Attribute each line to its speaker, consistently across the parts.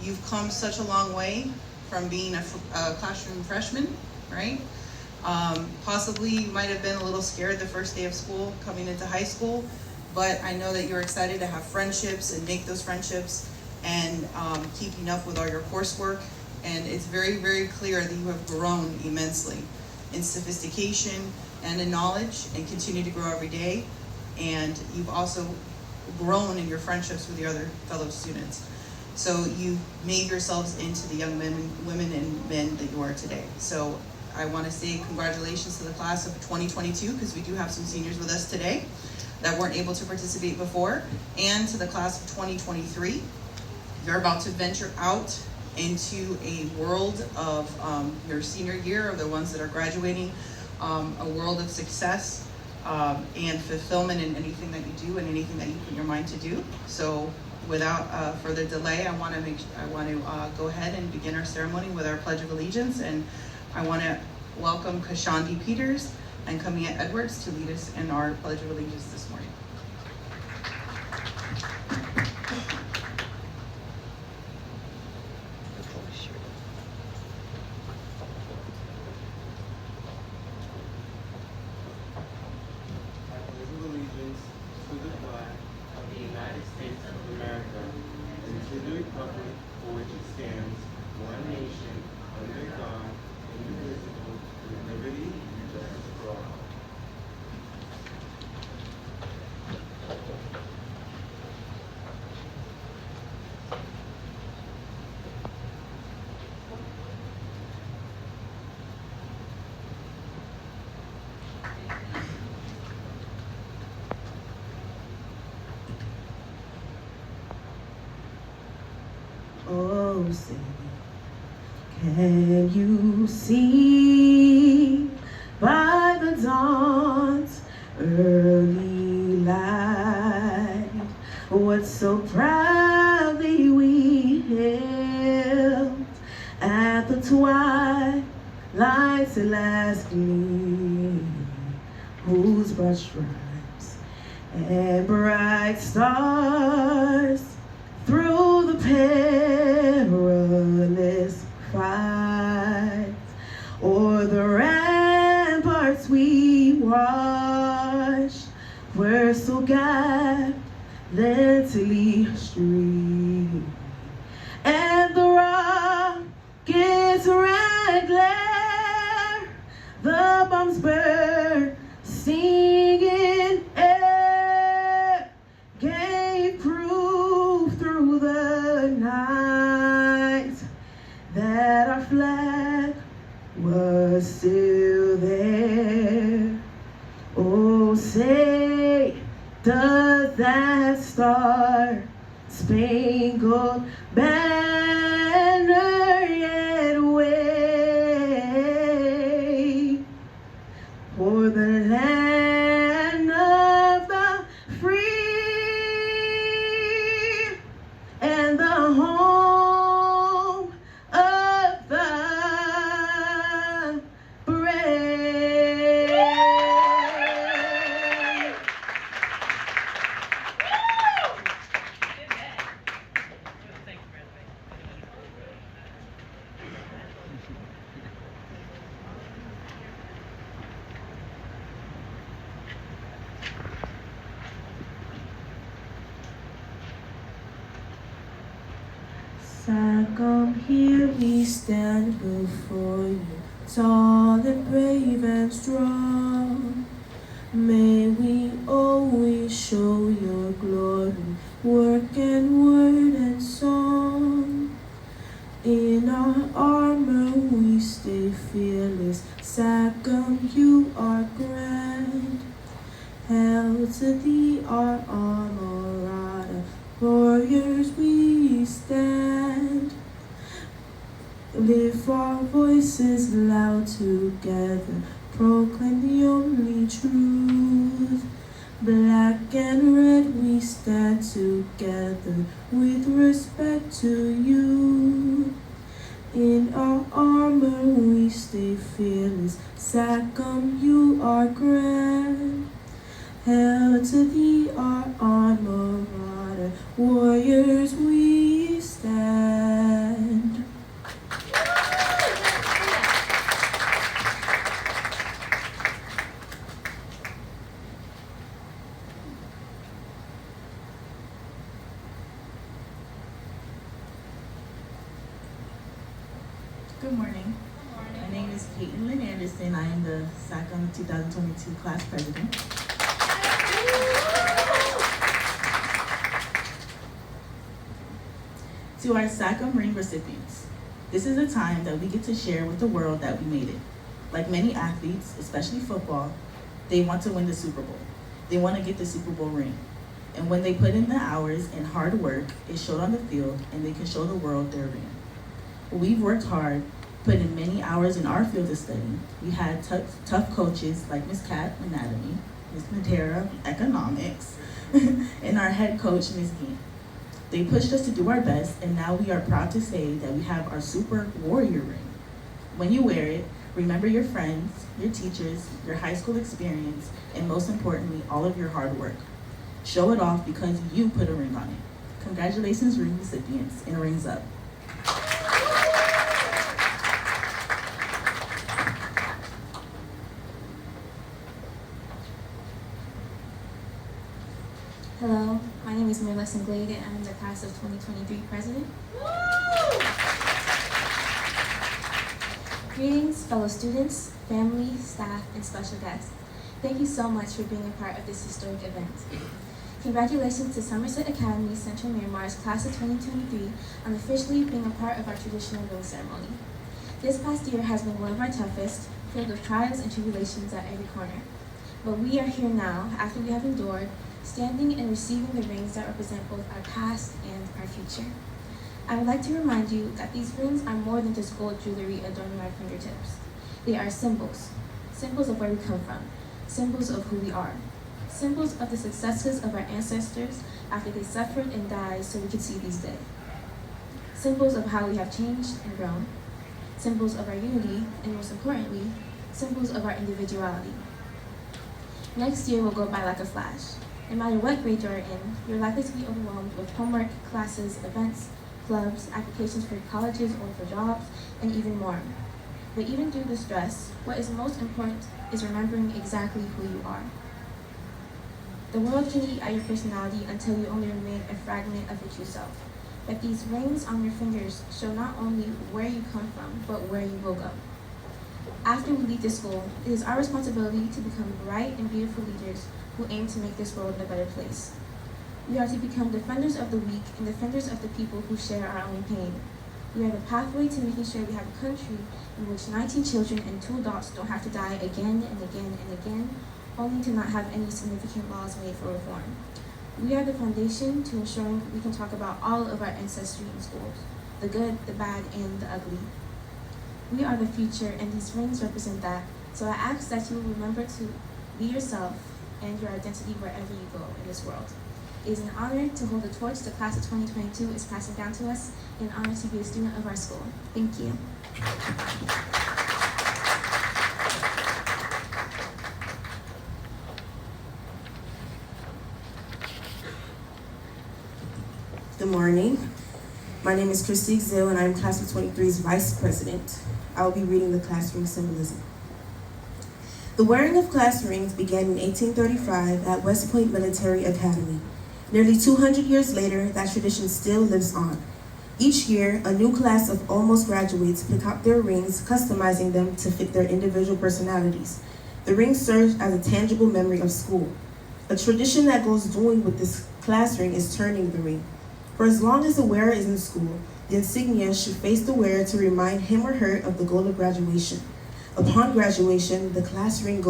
Speaker 1: You've come such a long way from being a classroom freshman, right? Possibly you might have been a little scared the first day of school coming into high school, but I know that you're excited to have friendships and make those friendships and keeping up with all your coursework. And it's very, very clear that you have grown immensely in sophistication and in knowledge and continue to grow every day. And you've also grown in your friendships with your other fellow students. So you made yourselves into the young men, women and men that you are today. So I want to say congratulations to the class of 2022, because we do have some seniors with us today that weren't able to participate before, and to the class of 2023. You're about to venture out into a world of your senior year, or the ones that are graduating, a world of success and fulfillment in anything that you do and anything that you put your mind to do. So without further delay, I want to go ahead and begin our ceremony with our Pledge of Allegiance, and I want to welcome Kashandi Peters and Camilla Edwards to lead us in our Pledge of Allegiance this morning.
Speaker 2: Oh, say, can you see by the dawn's early light what so proudly we hailed at the twilight's last gleam, whose broad stripes and bright stars through the perilous fight, o'er the ramparts we watched, were so gallantly streamed, and the rocket's red glare, the bombs bursting in air, gave proof through the night that our flag was still there. Oh, say, does that star-spangled banner yet wave for the land of the free and the home of the brave? SACM, here we stand before you, tall and brave and strong. May we always show your glory, work and word and song. In our armor we stay fearless, SACM, you are grand. Hail to thee, our honorata, warriors we stand. Lift our voices loud together, proclaim the only truth. Black and red we stand together with respect to you. In our armor we stay fearless, SACM, you are grand. Hail to thee, our alma mater, warriors we stand. Good morning. My name is Peyton Lynn Anderson. I am the SACM 2022 class president. To our SACM ring recipients, this is a time that we get to share with the world that we made it. Like many athletes, especially football, they want to win the Super Bowl. They want to get the Super Bowl ring. And when they put in the hours and hard work, it showed on the field and they can show the world their ring. We've worked hard, put in many hours in our field of study. We had tough coaches like Ms. Kat, Anatomy, Ms. Matera, Economics, and our head coach, Ms. Gee. They pushed us to do our best, and now we are proud to say that we have our Super Warrior ring. When you wear it, remember your friends, your teachers, your high school experience, and most importantly, all of your hard work. Show it off because you put a ring on it. Congratulations, ring recipients, and rings up.
Speaker 3: Hello, my name is Glade and I'm the class of 2023 president. Greetings, fellow students, family, staff, and special guests. Thank you so much for being a part of this historic event. Congratulations to Somerset Academy Central Miramar's class of 2023 on officially being a part of our traditional ring ceremony. This past year has been one of our toughest, filled with trials and tribulations at every corner. But we are here now, after we have endured, standing and receiving the rings that represent both our past and our future. I would like to remind you that these rings are more than just gold jewelry adorning our fingertips. They are symbols, symbols of where we come from, symbols of who we are, symbols of the successes of our ancestors after they suffered and died so we could see these days. Symbols of how we have changed and grown, symbols of our unity, and most importantly, symbols of our individuality. Next year will go by like a flash. No matter what grade you're in, you're likely to be overwhelmed with homework, classes, events, clubs, applications for colleges or for jobs, and even more. But even through the stress, what is most important is remembering exactly who you are. The world can eat at your personality until you only remain a fragment of your true self. But these rings on your fingers show not only where you come from, but where you will go. After we leave this school, it is our responsibility to become bright and beautiful leaders who aim to make this world a better place. We are to become defenders of the weak and defenders of the people who share our own pain. We are the pathway to making sure we have a country in which 19 children and 2 adults don't have to die again and again and again, only to not have any significant laws made for reform. We are the foundation to ensuring we can talk about all of our ancestry in schools, the good, the bad, and the ugly. We are the future, and these rings represent that, so I ask that you will remember to be yourself and your identity wherever you go in this world. It is an honor to hold the torch the class of 2022 is passing down to us, and an honor to be a student of our school. Thank you.
Speaker 2: Good morning. My name is Christy Zill, and I am class of 23's vice president. I will be reading the class ring symbolism. The wearing of class rings began in 1835 at West Point Military Academy. Nearly 200 years later, that tradition still lives on. Each year, a new class of almost graduates pick out their rings, customizing them to fit their individual personalities. The ring serves as a tangible memory of school. A tradition that goes dual with this class ring is turning the ring. For as long as the wearer is in school, the insignia should face the wearer to remind him or her of the goal of graduation. Upon graduation, the class ring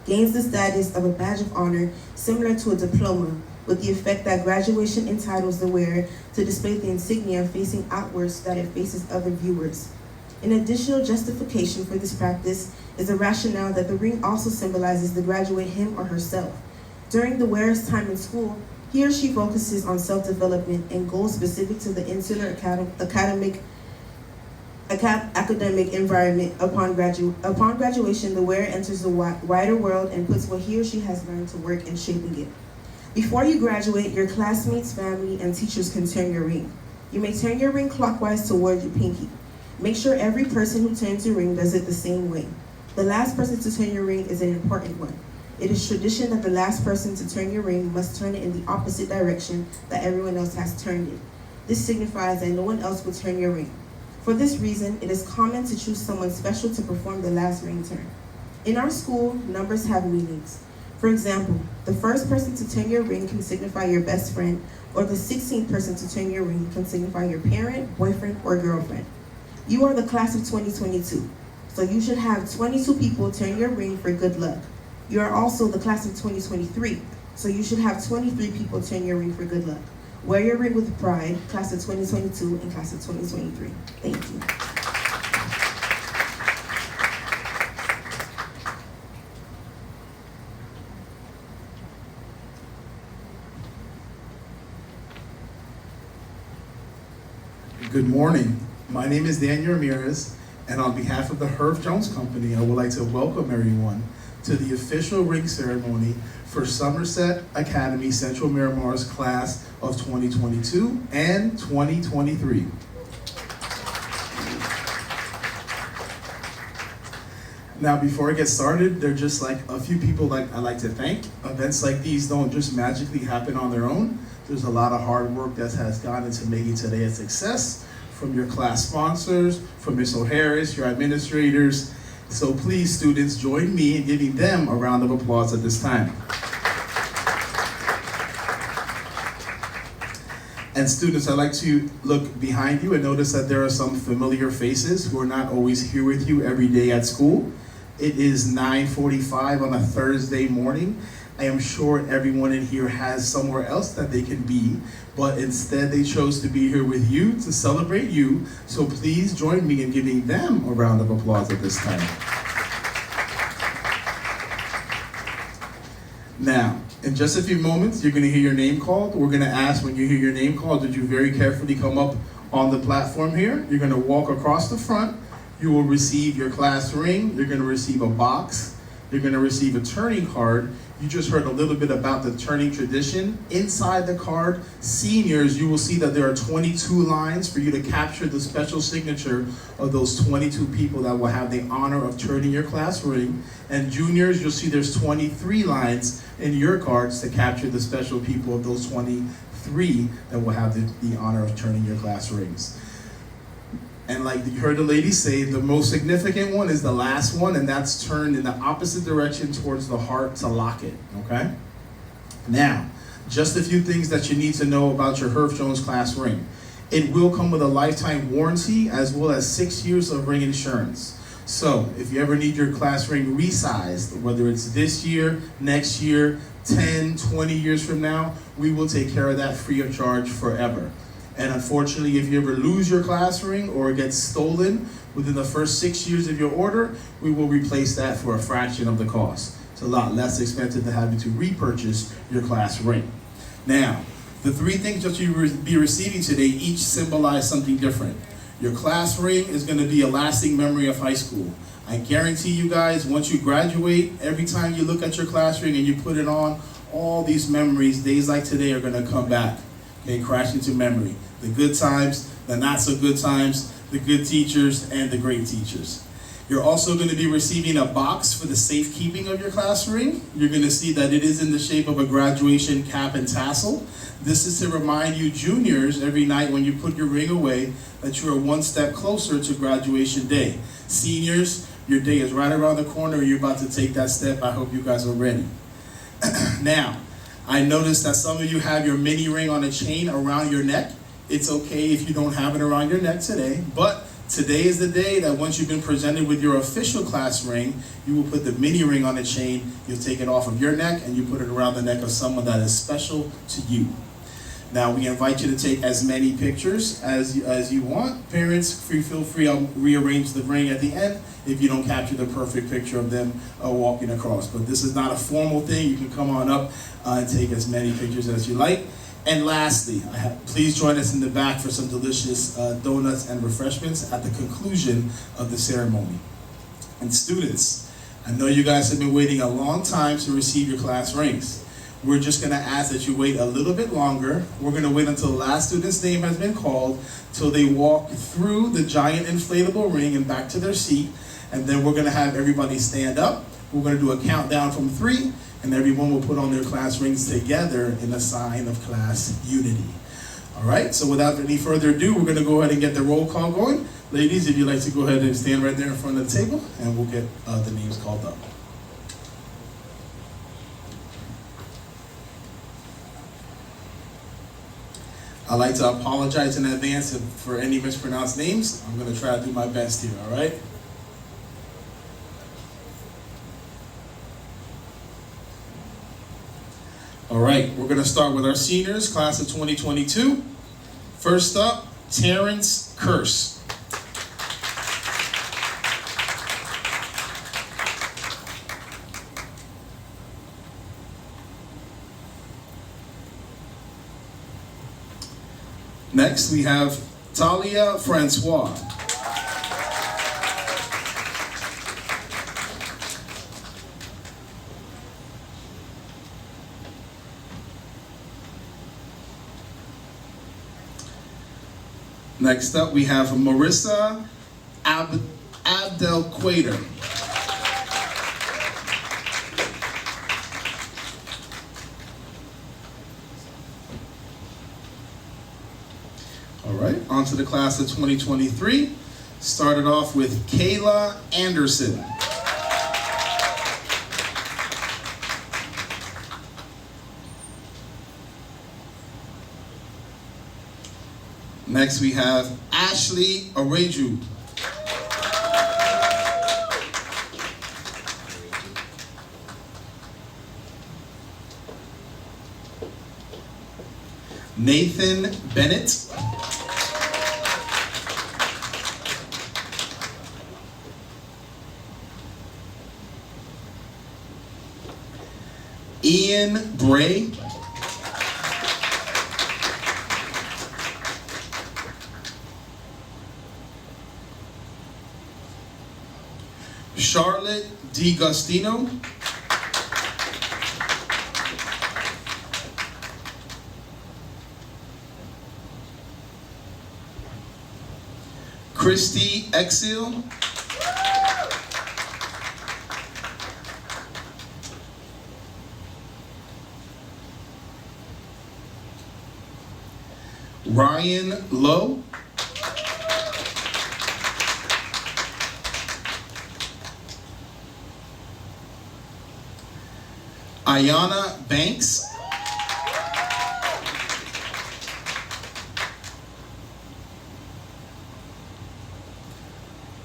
Speaker 2: gains the status of a badge of honor similar to a diploma, with the effect that graduation entitles the wearer to display the insignia facing outwards so that it faces other viewers. An additional justification for this practice is the rationale that the ring also symbolizes the graduate him or herself. During the wearer's time in school, he or she focuses on self-development and goals specific to the insular academic environment. Upon graduation, the wearer enters the wider world and puts what he or she has learned to work in shaping it. Before you graduate, your classmates, family, and teachers can turn your ring. You may turn your ring clockwise toward your pinky. Make sure every person who turns your ring does it the same way. The last person to turn your ring is an important one. It is tradition that the last person to turn your ring must turn it in the opposite direction that everyone else has turned it. This signifies that no one else will turn your ring. For this reason, it is common to choose someone special to perform the last ring turn. In our school, numbers have meanings. For example, the first person to turn your ring can signify your best friend, or the 16th person to turn your ring can signify your parent, boyfriend, or girlfriend. You are the class of 2022, so you should have 22 people turn your ring for good luck. You are also the class of 2023, so you should have 23 people turn your ring for good luck. Wear your ring with pride, class of 2022 and class of 2023. Thank you.
Speaker 4: Good morning. My name is Daniel Ramirez, and on behalf of the Herff Jones Company, I would like to welcome everyone to the official ring ceremony for Somerset Academy Central Miramar's class of 2022 and 2023. Now, before I get started, there are just like a few people I'd like to thank. Events like these don't just magically happen on their own. There's a lot of hard work that has gone into making today a success, from your class sponsors, from Ms. O'Harris, your administrators. So please, students, join me in giving them a round of applause at this time. And students, I'd like to look behind you and notice that there are some familiar faces who are not always here with you every day at school. It is 9:45 on a Thursday morning. I am sure everyone in here has somewhere else that they can be, but instead they chose to be here with you to celebrate you. So please join me in giving them a round of applause at this time. Now, in just a few moments, you're gonna hear your name called. We're gonna ask, when you hear your name called, that you very carefully come up on the platform here. You're gonna walk across the front. You will receive your class ring. You're gonna receive a box. You're gonna receive a turning card. You just heard a little bit about the turning tradition. Inside the card, seniors, you will see that there are 22 lines for you to capture the special signature of those 22 people that will have the honor of turning your class ring. And juniors, you'll see there's 23 lines in your cards to capture the special people of those 23 that will have the honor of turning your class rings. And like you heard the lady say, the most significant one is the last one, and that's turned in the opposite direction towards the heart to lock it, okay? Now, just a few things that you need to know about your Herff Jones class ring. It will come with a lifetime warranty as well as 6 years of ring insurance. So if you ever need your class ring resized, whether it's this year, next year, 10, 20 years from now, we will take care of that free of charge forever. And unfortunately, if you ever lose your class ring or it gets stolen within the first 6 years of your order, we will replace that for a fraction of the cost. It's a lot less expensive than having to repurchase your class ring. Now, the three things that you will be receiving today each symbolize something different. Your class ring is going to be a lasting memory of high school. I guarantee you guys, once you graduate, every time you look at your class ring and you put it on, all these memories, days like today, are going to come back. Okay, crash into memory. The good times, the not so good times, the good teachers, and the great teachers. You're also going to be receiving a box for the safekeeping of your class ring. You're going to see that it is in the shape of a graduation cap and tassel. This is to remind you juniors every night when you put your ring away that you are one step closer to graduation day. Seniors, your day is right around the corner. You're about to take that step. I hope you guys are ready. Now, I noticed that some of you have your mini ring on a chain around your neck. It's okay if you don't have it around your neck today, but today is the day that once you've been presented with your official class ring, you will put the mini ring on a chain, you'll take it off of your neck, and you put it around the neck of someone that is special to you. Now, we invite you to take as many pictures as you want. Parents, feel free, I'll rearrange the ring at the end if you don't capture the perfect picture of them walking across. But this is not a formal thing. You can come on up and take as many pictures as you like. And lastly, please join us in the back for some delicious donuts and refreshments at the conclusion of the ceremony. And students, I know you guys have been waiting a long time to receive your class rings. We're just going to ask that you wait a little bit longer. We're going to wait until the last student's name has been called, till they walk through the giant inflatable ring and back to their seat. And then we're going to have everybody stand up. We're going to do a countdown from 3. And everyone will put on their class rings together in a sign of class unity. All right, so without any further ado, we're going to go ahead and get the roll call going. Ladies, if you'd like to go ahead and stand right there in front of the table, and we'll get the names called up. I'd like to apologize in advance for any mispronounced names. I'm going to try to do my best here, all right? All right, we're going to start with our seniors, class of 2022. First up, Terrence Curse. Next, we have Talia Francois. Next up, we have Marissa Abdelquader. All right, on to the class of 2023. Started off with Kayla Anderson. Next, we have Ashley Areju. Nathan Bennett. Ian Bray. Charlotte DiGustino. Christy Exil. Ryan Lowe. Ayana Banks.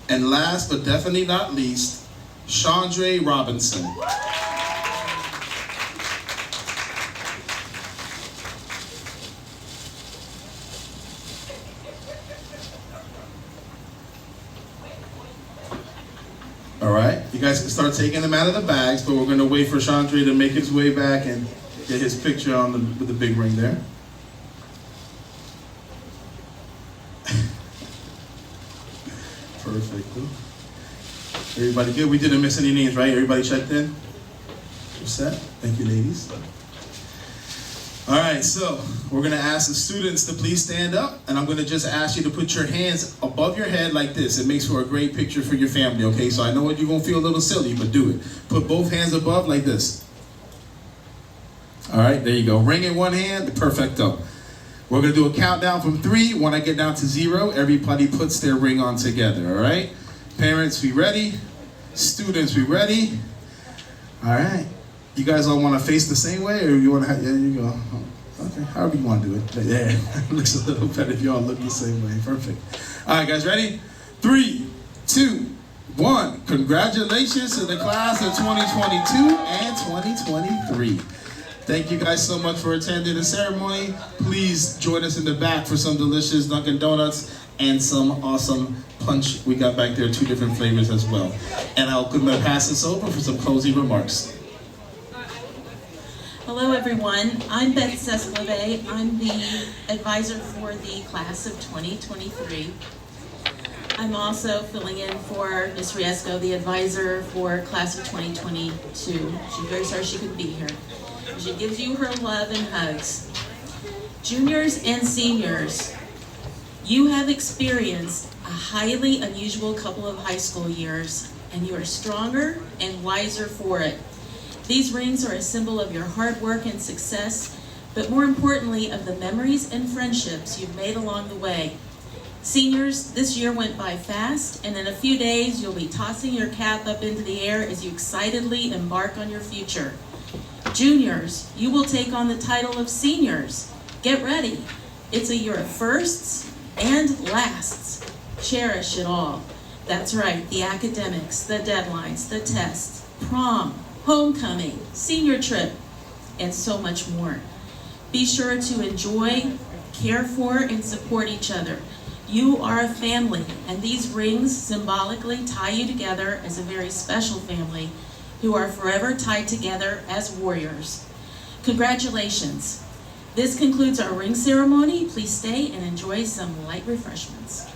Speaker 4: And last but definitely not least, Chandra Robinson. All right, you guys can start taking them out of the bags, but we're gonna wait for Chandra to make his way back and get his picture on with the big ring there. Perfect. Everybody good? We didn't miss any names, right? Everybody checked in? We're set? Thank you, ladies. All right, so we're gonna ask the students to please stand up, and I'm gonna just ask you to put your hands above your head like this. It makes for a great picture for your family, okay? So I know you're gonna feel a little silly, but do it. Put both hands above like this. All right, there you go. Ring in one hand, perfecto. We're gonna do a countdown from 3. When I get down to 0, everybody puts their ring on together, all right? Parents, we ready? Students, we ready? All right. You guys all want to face the same way, or you want to have, yeah, you go. Okay, however you want to do it. But yeah, it looks a little better if you all look the same way. Perfect. All right, guys, ready? 3, 2, 1. Congratulations to the class of 2022 and 2023. Thank you guys so much for attending the ceremony. Please join us in the back for some delicious Dunkin' Donuts and some awesome punch. We got back there 2 different flavors as well. And I'm going to pass this over for some closing remarks.
Speaker 5: Hello everyone, I'm Beth Sesclave. I'm the advisor for the class of 2023. I'm also filling in for Ms. Riesco, the advisor for class of 2022. She's very sorry she couldn't be here. She gives you her love and hugs. Juniors and seniors, you have experienced a highly unusual couple of high school years, and you are stronger and wiser for it. These rings are a symbol of your hard work and success. but more importantly, of the memories and friendships you've made along the way. Seniors, this year went by fast, and in a few days, you'll be tossing your cap up into the air as you excitedly embark on your future. Juniors, you will take on the title of seniors. Get ready. It's a year of firsts and lasts. Cherish it all. That's right, the academics, the deadlines, the tests, prom, homecoming, senior trip, and so much more. Be sure to enjoy, care for, and support each other. You are a family, and these rings symbolically tie you together as a very special family who are forever tied together as warriors. Congratulations. This concludes our ring ceremony. Please stay and enjoy some light refreshments.